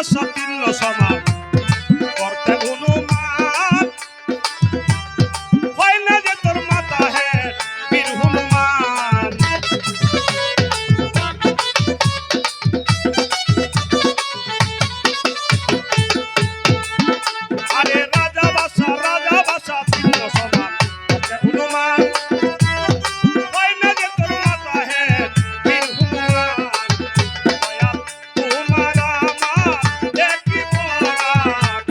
বাসা তিন্ন সমান করতে হনুমান হয় না যে তোর মাতা হে বীর হনুমান আরে রাজা বাসা তিন্ন সমান করতে হনুমান হয় না যে তোর মাতা হে বীর হনুমান দয়াল তোমার আমার একই পরাগ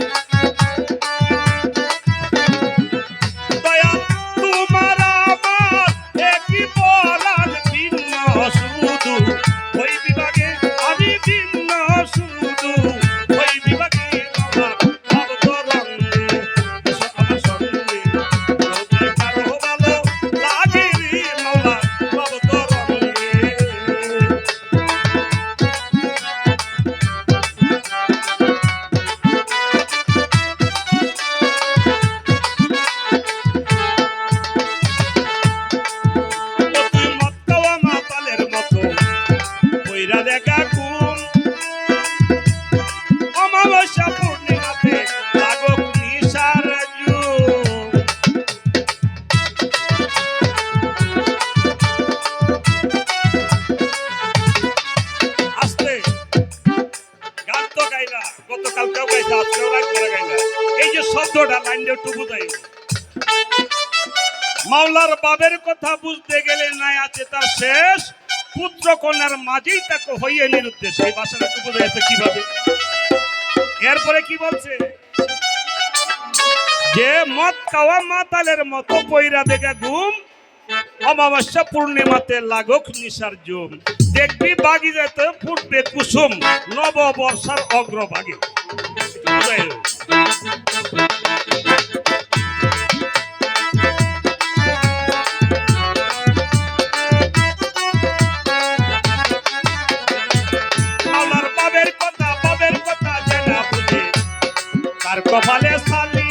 দয়াল তোমার আমার একই পরাগ ভিন্ন শুধু ওই বিভাগে আমি ভিন্ন শুধু ওই বিভাগে আমার ভক্ত রঙ্গে এসো আমার সঙ্গে যদি কারো ভালো লাগে রে মাওলা ভক্ত রঙ্গে তুই মত খাওয়া মাতালের মতো কইরা দেখা ঘুম অমাবস্যা পূর্ণিমাতে লাগুক নিশার জুম আস্তে গান তো গাইলা গতকালকেও গাইলা আজকেও রাগ করে গাইলা এই যে শব্দটা লাইনটা একটু বুঝাই মাওলার বাবের কথা বুঝতে গেলে নাই আছে তার শেষ পুত্র কন্যার মাঝেই তাকে হইয়ে নিরুদ্দেশ এই ভাষাটা একটু বোঝা যাচ্ছে কিভাবে এরপরে কি বলছে যে মদ খাওয়া মাতালের মতো কইরা দেখে ঘুম অমাবস্যা পূর্ণিমাতে লাগুক নিশার জুম দেখবি বাগিচাতে ফুটবে কুসুম নব বর্ষার অগ্রভাগে মাওলার বাবের কথা জানা বুঝে তার কপালে সালি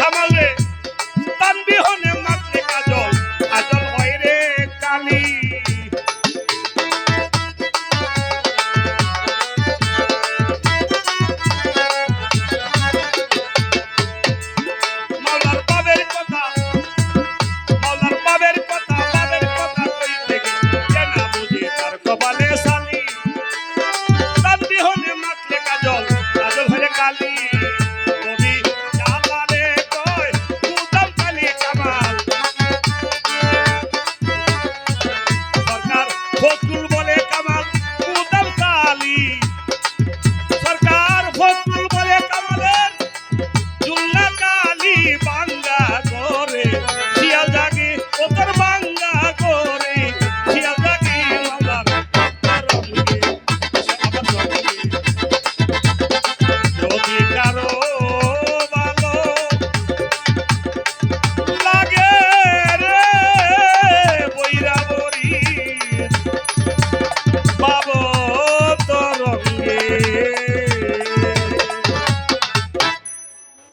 আমালে তানবিহনে মাতলে কাজল কাজল হয় রে কালি মাওলার বাবের কথা কইতে গেলে জানা বুঝে তার কপালে সালি তানবিহনে মাতলে কাজল কাজল হয় রে কালি কবি জালালে কয় উদম কালি কামাল সরকার ফজলুল বলে কামাল উদম কালি সরকার ফজলুল বলে কামালের জুল্লা কালি বাঙ্গা করে শিয়াল জাগে ও তোর বাঙ্গা করে শিয়াল জাগে মাওলার রঙ্গে আমার সঙ্গে যদি কারো ভালো লাগে রে বইরা বরি বাবো তোর রঙ্গে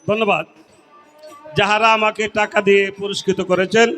ধন্যবাদ যাহারা আমাকে টাকা দিয়ে পুরস্কৃত করেছেন